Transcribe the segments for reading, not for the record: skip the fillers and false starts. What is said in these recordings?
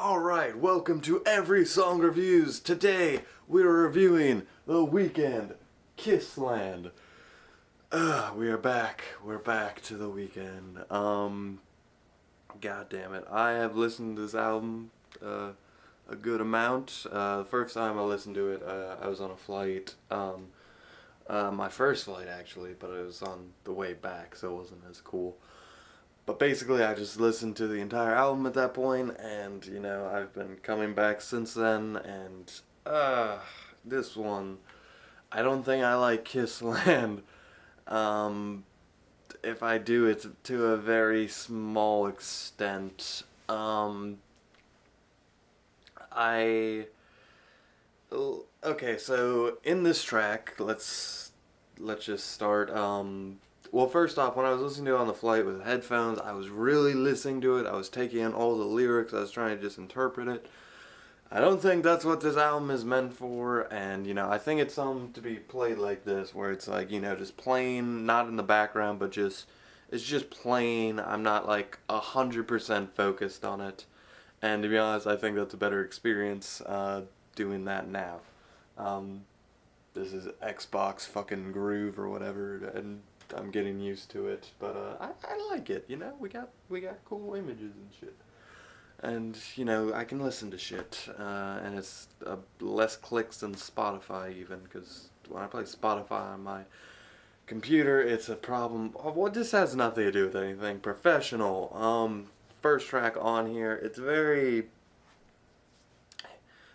Alright, welcome to Every Song Reviews. Today, we're reviewing The Weeknd, Kissland. We are back. We're back to The Weeknd. God damn it. I have listened to this album a good amount. The first time I listened to it, I was on a flight. My first flight, actually, but it was on the way back, so it wasn't as cool. But basically, I just listened to the entire album at that point, and, you know, I've been coming back since then, and, this one, I don't think I like Kissland. If I do, it's to a very small extent. Okay, so in this track, let's just start, well, first off, when I was listening to it on the flight with headphones, I was really listening to it. I was taking in all the lyrics. I was trying to just interpret it. I don't think that's what this album is meant for, and, you know, I think it's something to be played like this, where it's like, you know, just playing, not in the background, but just, it's just playing. I'm not, like, 100% focused on it. And to be honest, I think that's a better experience, doing that now. This is Xbox fucking Groove or whatever, and I'm getting used to it, but I like it. You know, we got cool images and shit, and you know I can listen to shit, and it's less clicks than Spotify even, because when I play Spotify on my computer, it's a problem. Well, this has nothing to do with anything professional. First track on here, it's very.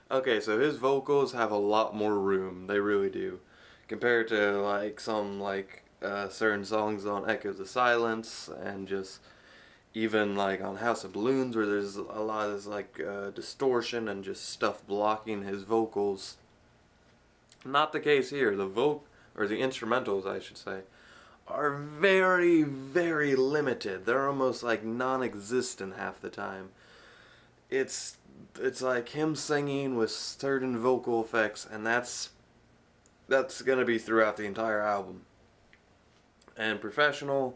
Okay, so his vocals have a lot more room. They really do, compared to like some certain songs on Echoes of Silence, and just even like on House of Balloons, where there's a lot of like distortion and just stuff blocking his vocals. Not the case here. The the instrumentals, I should say, are very, very limited. They're almost like non-existent half the time. It's like him singing with certain vocal effects, and that's gonna be throughout the entire album. And Professional,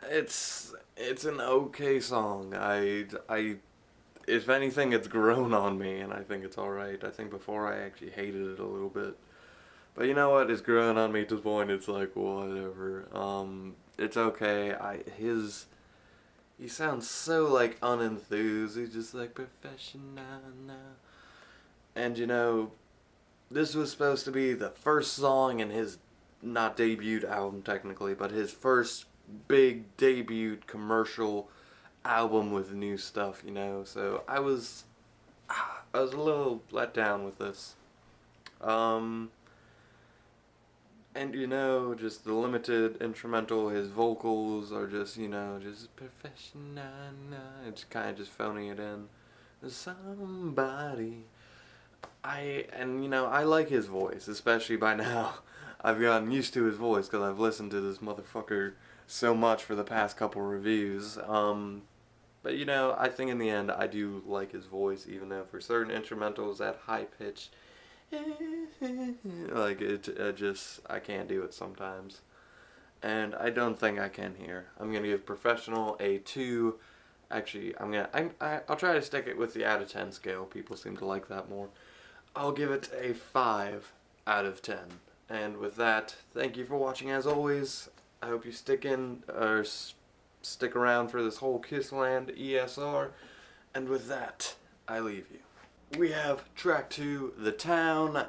it's an okay song. If anything, it's grown on me, and I think it's alright. I think before I actually hated it a little bit. But you know what? It's grown on me to the point it's like, whatever. It's okay. He sounds so like unenthused. He's just like professional now. And you know, this was supposed to be the first song in his not debut album technically, but his first big debut commercial album with new stuff, you know. So I was a little let down with this. And you know, just the limited instrumental, his vocals are just, you know, just professional. It's kind of just phoning it in. Somebody. And you know, I like his voice, especially by now. I've gotten used to his voice because I've listened to this motherfucker so much for the past couple reviews. But you know, I think in the end I do like his voice, even though for certain instrumentals that high pitch, like it just, I can't do it sometimes. And I don't think I can here. I'm gonna give Professional a 2. Actually, I'll try to stick it with the out of 10 scale. People seem to like that more. I'll give it a 5 out of 10. And with that, thank you for watching as always. I hope you stick around for this whole Kissland ESR. And with that, I leave you. We have track 2, The Town.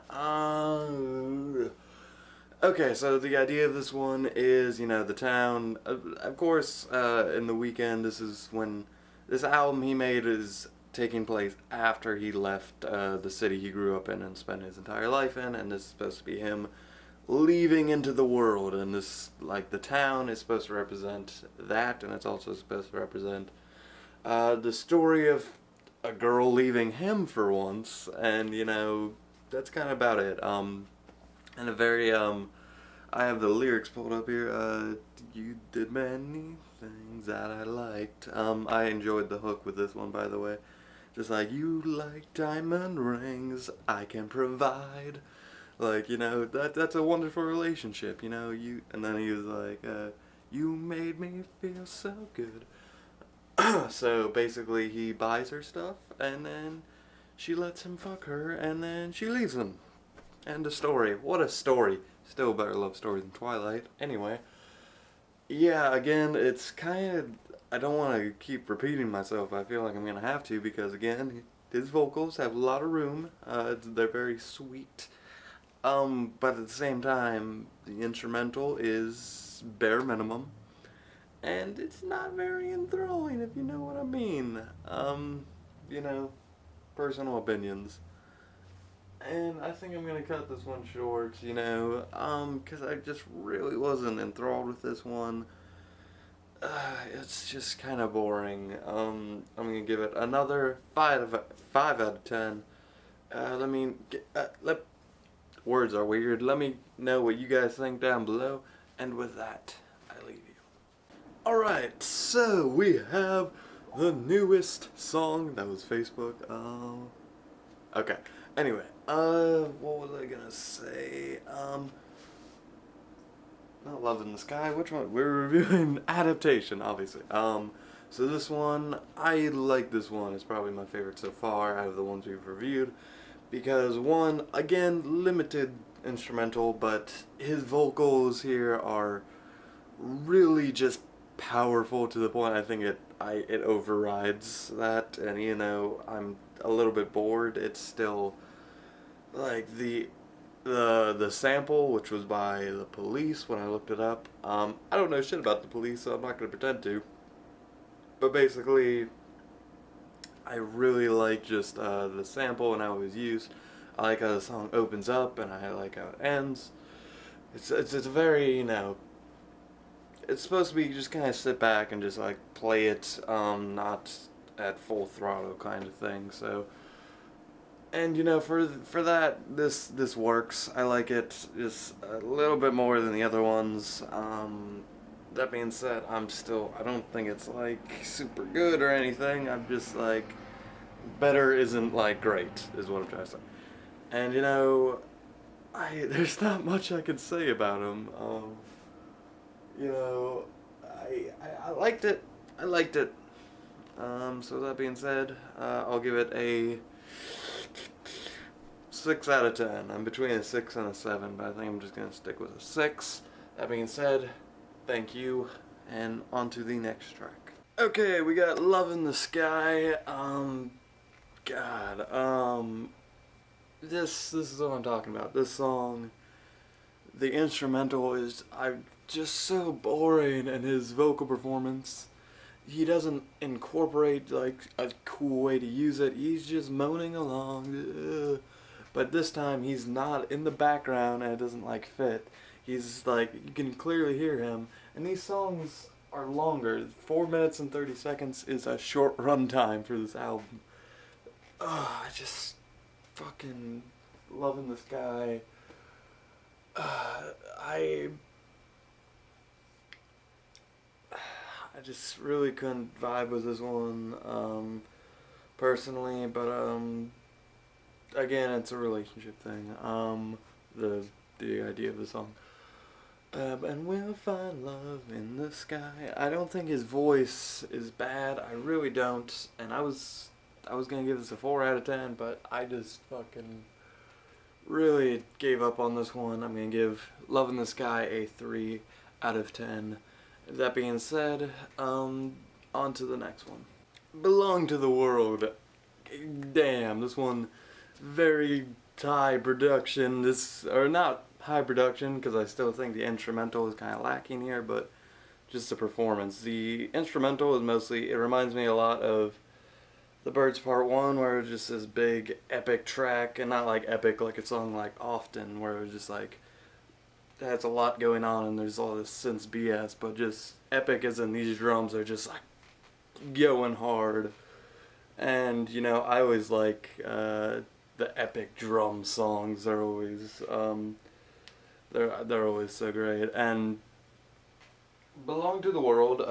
Okay, so the idea of this one is, you know, the town. Of course, in The Weeknd, this is when this album he made is taking place after he left the city he grew up in and spent his entire life in, and this is supposed to be him leaving into the world, and this, like, the town is supposed to represent that, and it's also supposed to represent the story of a girl leaving him for once, and, you know, that's kind of about it. And a very, I have the lyrics pulled up here. You did many things that I liked. I enjoyed the hook with this one, by the way. Just like, you like diamond rings, I can provide. Like, you know, that's a wonderful relationship, you know. And then he was like, you made me feel so good. So basically, he buys her stuff, and then she lets him fuck her, and then she leaves him. End of story. What a story. Still a better love story than Twilight. Anyway, yeah, again, it's kind of. I don't want to keep repeating myself. I feel like I'm going to have to because, again, his vocals have a lot of room. They're very sweet. But at the same time, the instrumental is bare minimum. And it's not very enthralling, if you know what I mean. You know, personal opinions. And I think I'm gonna cut this one short, you know, because I just really wasn't enthralled with this one. It's just kind of boring. I'm gonna give it another 5 out of 10. Let me get, words are weird. Let me know what you guys think down below. And with that, I leave you. Alright, so we have the newest song. That was Facebook. Okay. Anyway, what was I gonna say? Not Love in the Sky. Which one? We're reviewing Adaptation, obviously. So this one, I like this one. It's probably my favorite so far out of the ones we've reviewed. Because one, again, limited instrumental, but his vocals here are really just powerful to the point I think it overrides that, and you know, I'm a little bit bored. It's still like the sample, which was by the Police when I looked it up. I don't know shit about the Police, so I'm not gonna pretend to. But basically, I really like just the sample and how it was used. I like how the song opens up, and I like how it ends. It's a very, you know, it's supposed to be just kind of sit back and just like play it, not at full throttle kind of thing. So, and you know, for that, this works. I like it just a little bit more than the other ones. That being said, I don't think it's like super good or anything. I'm just like, better isn't like great, is what I'm trying to say. And you know, there's not much I can say about him. You know, I liked it. I liked it. So that being said, I'll give it a 6 out of 10. I'm between a 6 and a 7, but I think I'm just gonna stick with a 6. That being said, thank you, and on to the next track. Okay, we got Love in the Sky. This is what I'm talking about. This song, the instrumental is just so boring, and his vocal performance, he doesn't incorporate like a cool way to use it. He's just moaning along. But this time he's not in the background, and it doesn't like fit. He's like, you can clearly hear him. And these songs are longer. 4 minutes and 30 seconds is a short runtime for this album. I just fucking Love in the Sky. I just really couldn't vibe with this one, personally, but again, it's a relationship thing. The idea of the song. And we'll find love in the sky. I don't think his voice is bad. I really don't. And I was gonna give this a 4 out of 10, but I just fucking really gave up on this one. I'm gonna give Love in the Sky a 3 out of 10. That being said, on to the next one. Belong to the World. Damn, this one, very high production. Or not high production, because I still think the instrumental is kind of lacking here, but just the performance. The instrumental is mostly, it reminds me a lot of The Birds Part 1, where it was just this big epic track, and not like epic like a song like Often, where it was just like, it has a lot going on and there's all this synth BS, but just epic as in these drums are just like going hard. And you know, I always like the epic drum songs. They're always they're always so great. And Belong to the World,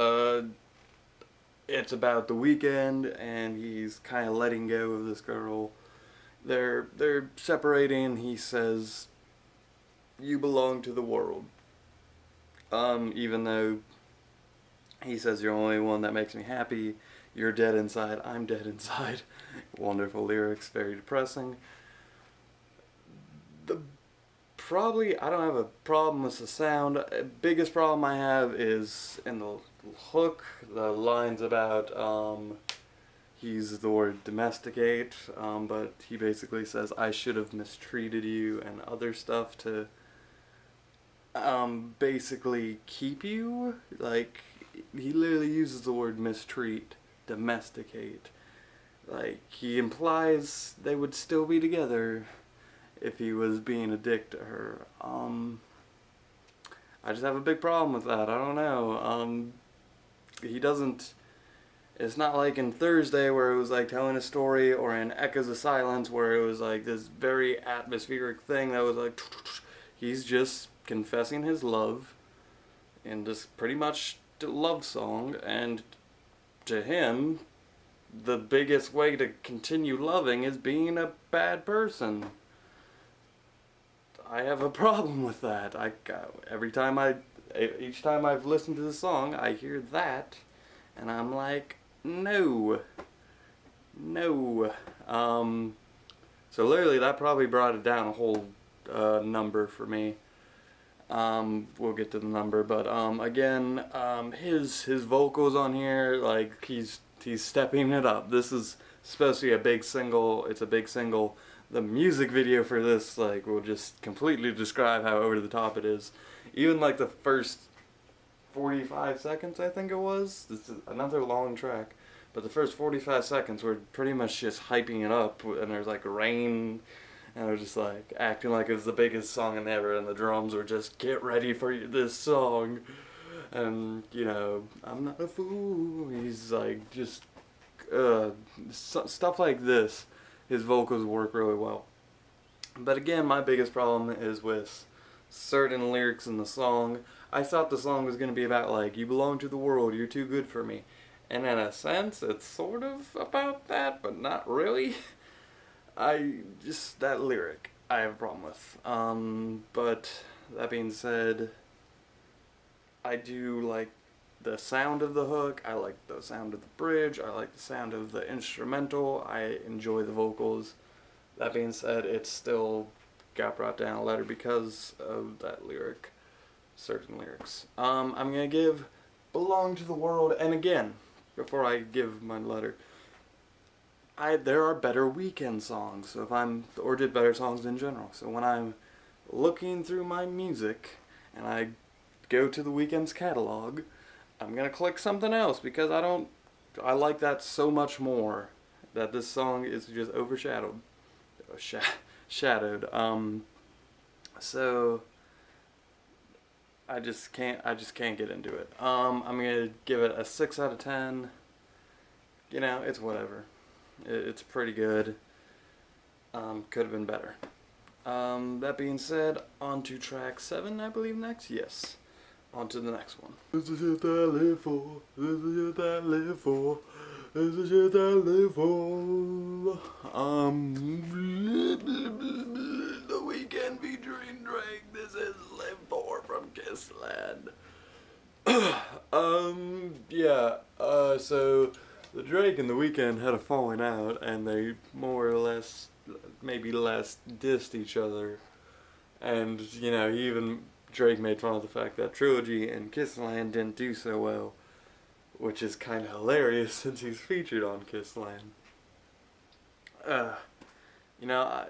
it's about the Weeknd, and he's kind of letting go of this girl. They're separating. He says, "You belong to the world." Even though he says, "You're the only one that makes me happy," You're dead inside, I'm dead inside. Wonderful lyrics, very depressing. The Probably, I don't have a problem with the sound. Biggest problem I have is in the hook, the lines about, he uses the word domesticate, but he basically says, I should have mistreated you, and other stuff to, basically keep you. Like, he literally uses the word mistreat, domesticate. Like, he implies they would still be together if he was being a dick to her. I just have a big problem with that. I don't know. He doesn't. It's not like in Thursday where it was like telling a story, or in Echoes of Silence where it was like this very atmospheric thing that was like. He's just confessing his love in this pretty much love song, and to him, the biggest way to continue loving is being a bad person. I have a problem with that. Each time I've listened to the song, I hear that, and I'm like, no. So literally that probably brought it down a whole number for me. We'll get to the number, but again, his vocals on here, like he's stepping it up. This is supposed to be a big single. It's a big single. The music video for this, like, will just completely describe how over the top it is. Even like the first 45 seconds, I think it was. This is another long track, but the first 45 seconds were pretty much just hyping it up, and there's like rain, and they're just like acting like it was the biggest song ever, and the drums were just, get ready for this song. And, you know, I'm not a fool. He's like, just stuff like this. His vocals work really well. But again, my biggest problem is with certain lyrics in the song. I thought the song was going to be about, like, you belong to the world, you're too good for me. And in a sense, it's sort of about that, but not really. That lyric, I have a problem with. But that being said, I do like the sound of the hook, I like the sound of the bridge, I like the sound of the instrumental, I enjoy the vocals. That being said, it still got brought down a letter because of that lyric, certain lyrics. I'm gonna give Belong to the World, and again, before I give my letter, there are better Weeknd songs, or did better songs in general. So when I'm looking through my music, and I go to the Weeknd's catalog, I'm gonna click something else because I like that so much more that this song is just overshadowed. Shadowed. So I just can't get into it. I'm gonna give it a 6 out of 10. You know, it's whatever. It's pretty good. Could have been better. That being said, on to track 7, I believe next. Yes. On to the next one. This is shit I live for. This is shit I live for. This is shit I live for. The Weeknd featuring Drake. This is Live For from Kissland. So the Drake and the Weeknd had a falling out, and they more or less, maybe less, dissed each other. And, you know, Drake made fun of the fact that Trilogy and Kissland didn't do so well, which is kind of hilarious since he's featured on Kissland. You know,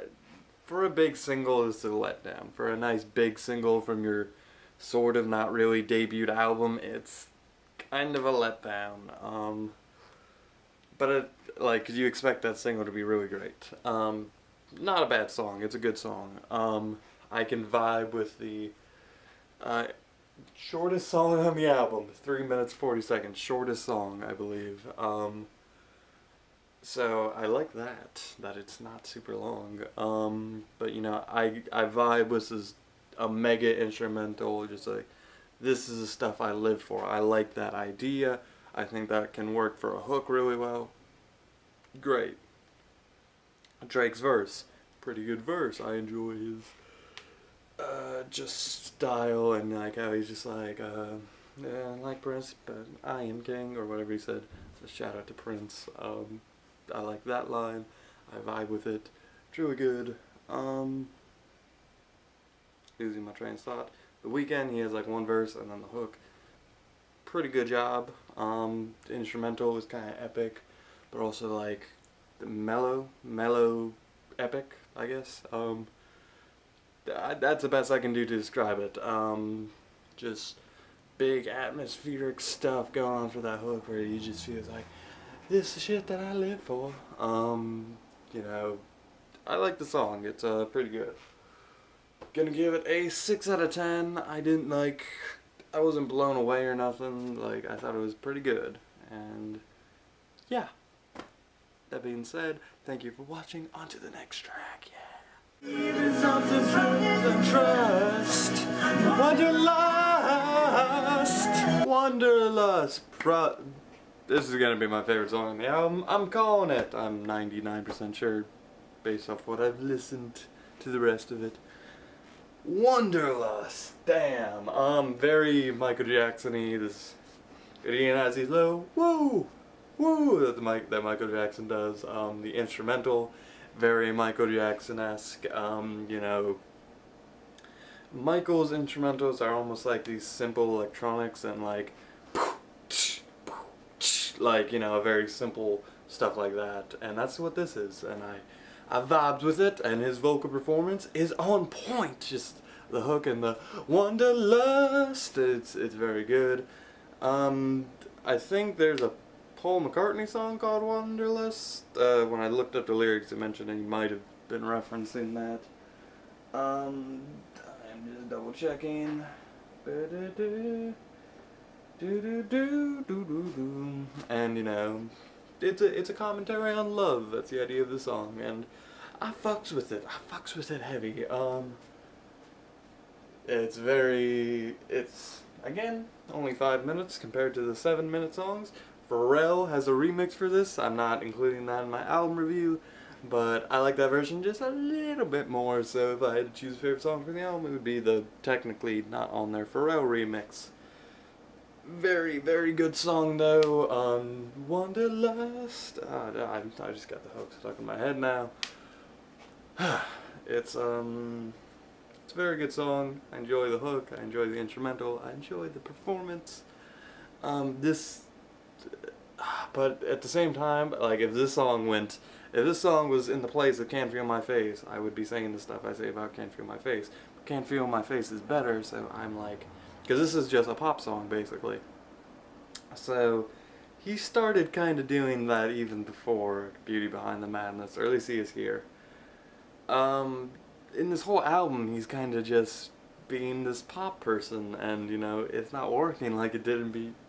for a big single, it's a letdown. For a nice big single from your sort of not really debut album, it's kind of a letdown. But cause you expect that single to be really great. Not a bad song. It's a good song. I can vibe with the shortest song on the album, 3 minutes 40 seconds, shortest song, I believe. So I like that it's not super long. But you know, I vibe with this a mega instrumental, just like, this is the stuff I live for. I like that idea. I think that can work for a hook really well. Great. Drake's verse, pretty good verse. I enjoy his just style, and like how he's just like like Prince, but I am king, or whatever he said. A shout out to Prince. I like that line. I vibe with it. It's really good. Losing my train of thought. The Weeknd, he has like one verse and then the hook. Pretty good job. The instrumental is kind of epic, but also like mellow epic, I guess. That's the best I can do to describe it. Just big atmospheric stuff going on for that hook where you just feel like, this is the shit that I live for. You know, I like the song. It's pretty good. Gonna give it a 6 out of 10. I wasn't blown away or nothing. Like, I thought it was pretty good. And yeah. That being said, thank you for watching. On to the next track. Yeah. Even something than trust. Wanderlust. Wanderlust. This is gonna be my favorite song on the album. I'm calling it. I'm 99% sure, based off what I've listened to the rest of it. Wanderlust. Damn. Very Michael Jackson-y. This Ian has these low woo woo that Michael Jackson does. The instrumental, very Michael Jackson-esque. You know, Michael's instrumentals are almost like these simple electronics and like you know, very simple stuff like that. And that's what this is. And I vibed with it, and his vocal performance is on point. Just the hook and the Wanderlust. It's very good. I think there's a Paul McCartney song called Wanderlust. When I looked up the lyrics, it mentioned he might have been referencing that. I'm just double checking. And you know, it's a commentary on love. That's the idea of the song, and I fucks with it. I fucks with it heavy. It's again only 5 minutes compared to the 7-minute songs. Pharrell has a remix for this. I'm not including that in my album review, but I like that version just a little bit more. So if I had to choose a favorite song for the album, it would be the technically not on there Pharrell remix. Very good song though. Wanderlust. I just got the hook stuck in my head now. It's a very good song. I enjoy the hook. I enjoy the instrumental. I enjoy the performance. But at the same time, like if this song was in the place of Can't Feel My Face, I would be saying the stuff I say about Can't Feel My Face. But Can't Feel My Face is better, so I'm like, because this is just a pop song basically. So he started kind of doing that even before Beauty Behind the Madness, or at least he is here. In this whole album, he's kind of just being this pop person, and you know, it's not working like it did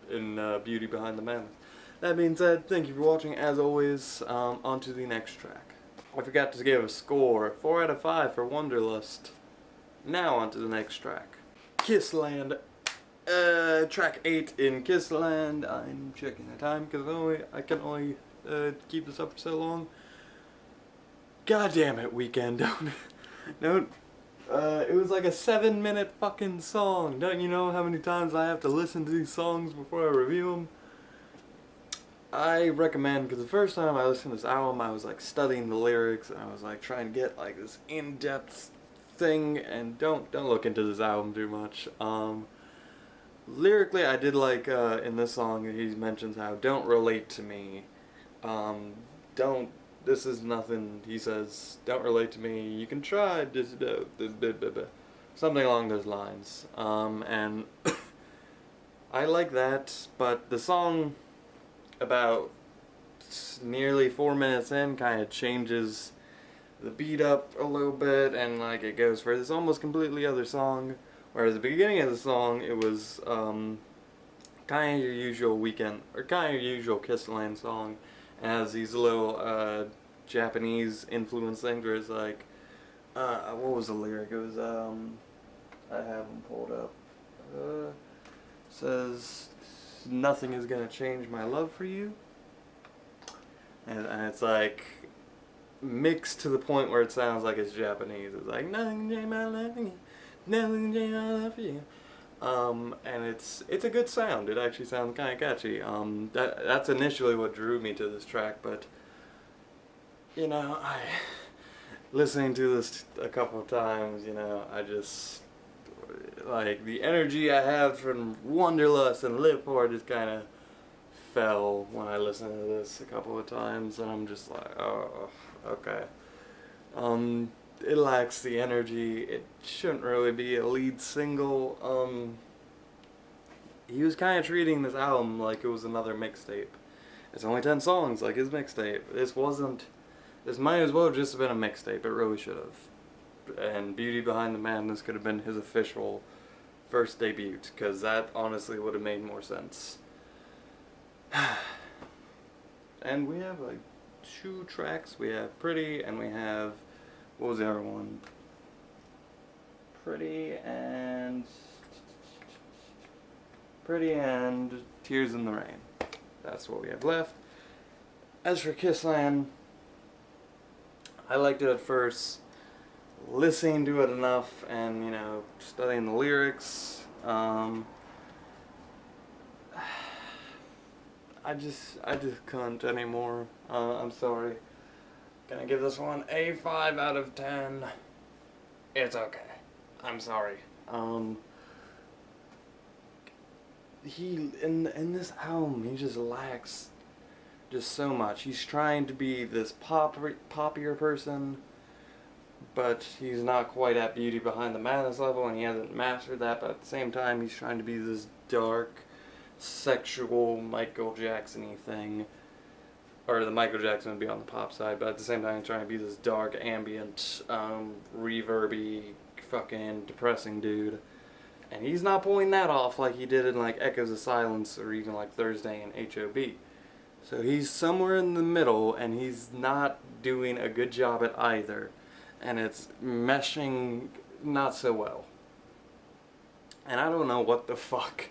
in Beauty Behind the Madness. That being said, thank you for watching. As always, on to the next track. I forgot to give a score. 4 out of 5 for Wanderlust. Now on to the next track. Kissland. Track 8 in Kissland. I'm checking the time because I can only keep this up for so long. God damn it, Weeknd, don't. It was like a 7-minute fucking song. Don't you know how many times I have to listen to these songs before I review them? I recommend, because the first time I listened to this album, I was like studying the lyrics, and I was like trying to get like this in-depth thing, and don't look into this album too much. Lyrically, I did like, in this song, he mentions how, don't relate to me, this is nothing, he says, don't relate to me, you can try, something along those lines, and I like that, but the song, about nearly 4 minutes in, kind of changes the beat up a little bit, and like it goes for this almost completely other song, whereas the beginning of the song, it was kind of your usual Weeknd, or kind of your usual Kissland song, and has these little Japanese influence things where it's like, what was the lyric? It was, I have them pulled up. Says, nothing is gonna change my love for you. And it's like, mixed to the point where it sounds like it's Japanese. It's like, nothing can change my love for you. Nothing can change my love for you. And it's a good sound. It actually sounds kind of catchy. That's initially what drew me to this track, but you know, I listening to this a couple of times, you know, I just like the energy I have from Wanderlust and Live For It just kind of fell when I listened to this a couple of times, and I'm just like, oh, okay. It lacks the energy. It shouldn't really be a lead single. He was kind of treating this album like it was another mixtape. It's only 10 songs, like his mixtape. This wasn't. This might as well just have been a mixtape. It really should have. And Beauty Behind the Madness could have been his official first debut, because that honestly would have made more sense. And we have like 2 tracks. We have Pretty, and we have, what was the other one? Pretty and Tears in the Rain. That's what we have left. As for Kissland, I liked it at first. Listening to it enough and, you know, studying the lyrics, I just couldn't anymore. I'm sorry. Gonna give this one a 5 out of 10. It's okay. I'm sorry. He in this album, he just lacks just so much. He's trying to be this poppier person, but he's not quite at Beauty Behind the Madness level, and he hasn't mastered that. But at the same time, he's trying to be this dark, sexual Michael Jackson-y thing. Or the Michael Jackson would be on the pop side, but at the same time, he's trying to be this dark, ambient, reverby, fucking depressing dude. And he's not pulling that off like he did in like Echoes of Silence or even like Thursday and H.O.B. So he's somewhere in the middle, and he's not doing a good job at either. And it's meshing not so well. And I don't know what the fuck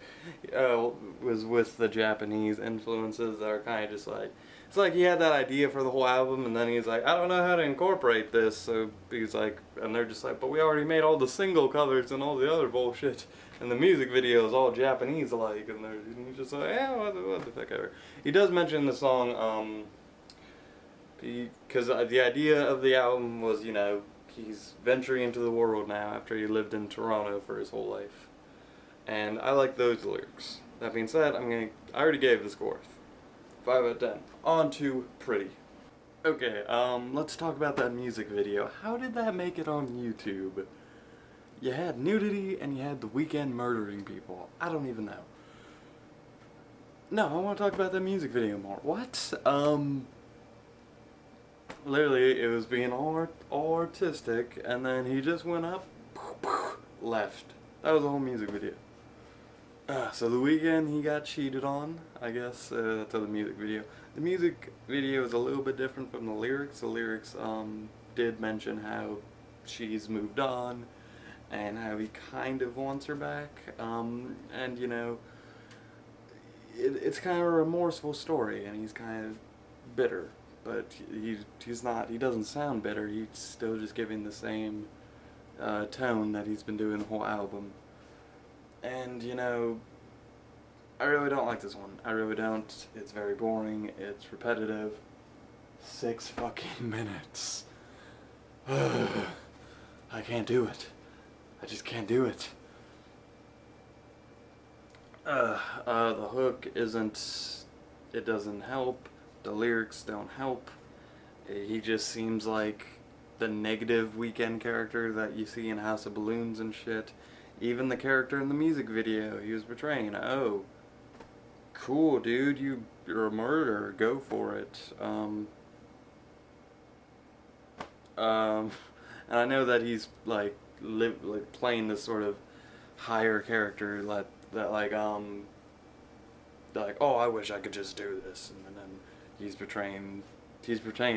was with the Japanese influences that are kind of just like, it's like he had that idea for the whole album, and then he's like, I don't know how to incorporate this, so he's like, and they're just like, but we already made all the single covers and all the other bullshit, and the music video is all Japanese-like, and he's just like, yeah, what the fuck ever. He does mention the song, because the idea of the album was, you know, he's venturing into the world now after he lived in Toronto for his whole life. And I like those lyrics. That being said, I already gave the score 5 out of 10. On to Pretty. Okay, let's talk about that music video. How did that make it on YouTube? You had nudity and you had The Weeknd murdering people. I don't even know. No, I want to talk about that music video more. What? Literally, it was being all artistic, and then he just went up, left. That was the whole music video. So The Weeknd, he got cheated on, I guess. That's the music video. The music video is a little bit different from the lyrics. The lyrics did mention how she's moved on and how he kind of wants her back. And you know, it's kind of a remorseful story, and he's kind of bitter. But he's not. He doesn't sound bitter. He's still just giving the same tone that he's been doing the whole album. And, you know, I really don't like this one. I really don't. It's very boring. It's repetitive. 6 fucking minutes. I can't do it. I just can't do it. The hook isn't... It doesn't help. The lyrics don't help. He just seems like the negative Weeknd character that you see in House of Balloons and shit. Even the character in the music video he was portraying. Oh, cool, dude, you're a murderer. Go for it. And I know that he's like playing this sort of higher character that like oh, I wish I could just do this, and then he's portraying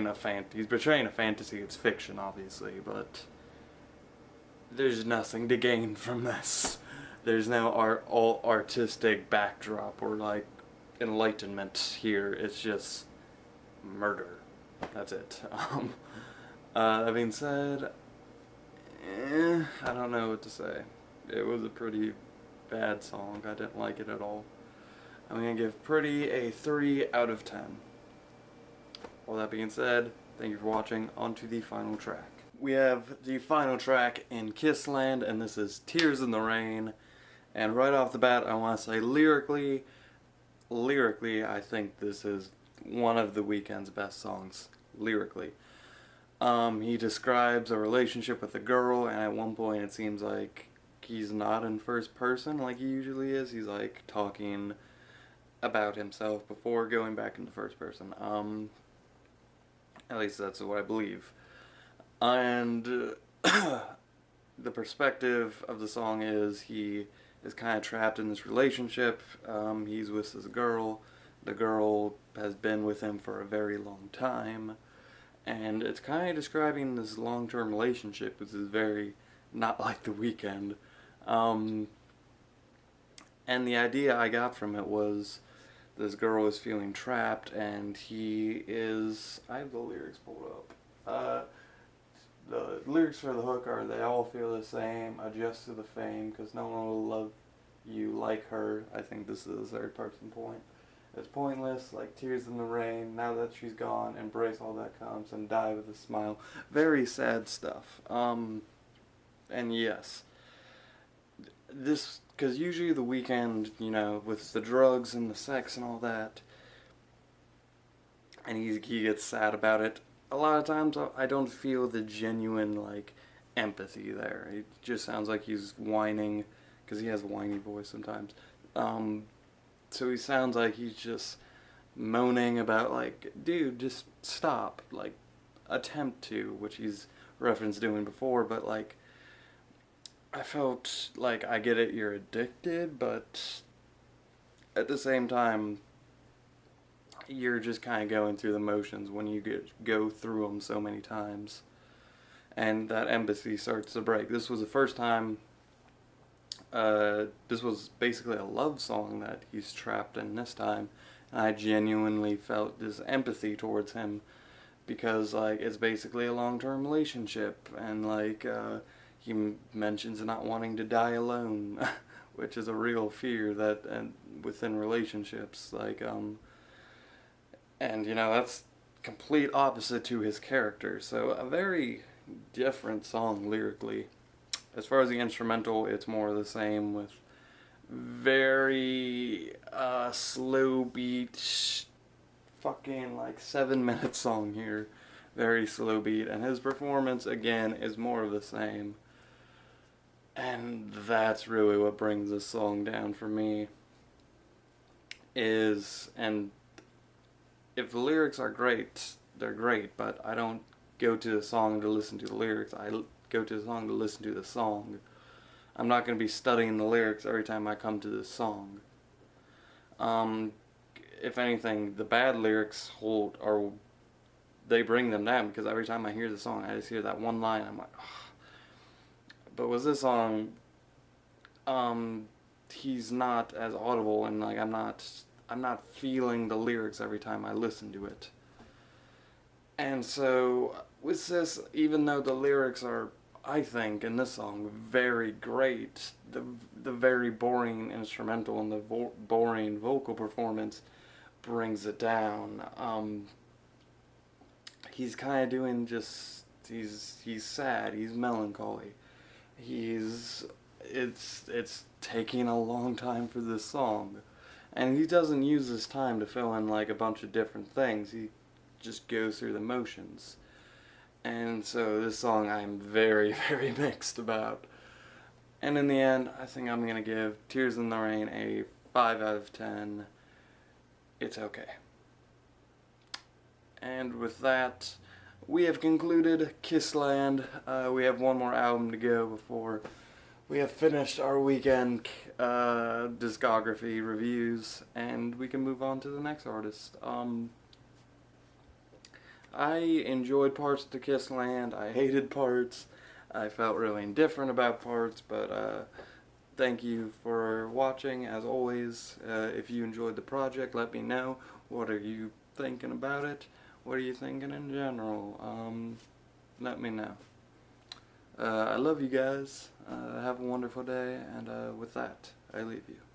a fantasy. It's fiction, obviously, but there's nothing to gain from this. There's no artistic backdrop or like enlightenment here. It's just murder. That's it. That being said, I don't know what to say. It was a pretty bad song. I didn't like it at all. I'm going to give Pretty a 3 out of 10. All that being said, thank you for watching. On to the final track. We have the final track in Kissland, and this is Tears in the Rain. And right off the bat, I want to say lyrically, I think this is one of the Weeknd's best songs, lyrically. He describes a relationship with a girl, and at one point it seems like he's not in first person like he usually is. He's like talking about himself before going back into first person. At least that's what I believe. And the perspective of the song is he is kind of trapped in this relationship. He's with this girl. The girl has been with him for a very long time. And it's kind of describing this long-term relationship, which is very not like The Weeknd. And the idea I got from it was this girl is feeling trapped, and he is... I have the lyrics pulled up. The lyrics for the hook are, they all feel the same, adjust to the fame, because no one will love you like her. I think this is the third person point. It's pointless, like tears in the rain, now that she's gone, embrace all that comes, and die with a smile. Very sad stuff. And yes, this, because usually The Weeknd, you know, with the drugs and the sex and all that, and he gets sad about it, a lot of times I don't feel the genuine, like, empathy there. It just sounds like he's whining, because he has a whiny voice sometimes. So he sounds like he's just moaning about, like, dude, just stop, like, attempt to, which he's referenced doing before, but, like, I felt like, I get it, you're addicted, but at the same time, you're just kind of going through the motions when you go through them so many times, and that empathy starts to break. This was the first time, this was basically a love song that he's trapped in this time, and I genuinely felt this empathy towards him, because, like, it's basically a long-term relationship, and, like, he mentions not wanting to die alone, which is a real fear that, and within relationships, like, and, you know, that's complete opposite to his character, so a very different song lyrically. As far as the instrumental, it's more of the same, with very slow beat, fucking like 7-minute song here, very slow beat, and his performance again is more of the same, and that's really what brings this song down for me. And if the lyrics are great, they're great, but I don't go to the song to listen to the lyrics. I go to the song to listen to the song. I'm not going to be studying the lyrics every time I come to this song. If anything, the bad lyrics they bring them down, because every time I hear the song, I just hear that one line, I'm like, ugh. But with this song, he's not as audible, and like I'm not feeling the lyrics every time I listen to it. And so with this, even though the lyrics are, I think, in this song, very great, the very boring instrumental and the boring vocal performance brings it down. He's kind of doing just, he's sad, he's melancholy. It's taking a long time for this song. And he doesn't use this time to fill in like a bunch of different things. He just goes through the motions. And so this song I'm very, very mixed about. And in the end, I think I'm going to give Tears in the Rain a 5 out of 10. It's okay. And with that, we have concluded Kissland. We have one more album to go before we have finished our Weeknd discography reviews, and we can move on to the next artist. I enjoyed parts of the Kissland. I hated parts. I felt really indifferent about parts, but thank you for watching, as always. If you enjoyed the project, let me know. What are you thinking about it? What are you thinking in general? Let me know. I love you guys. Have a wonderful day, and with that, I leave you.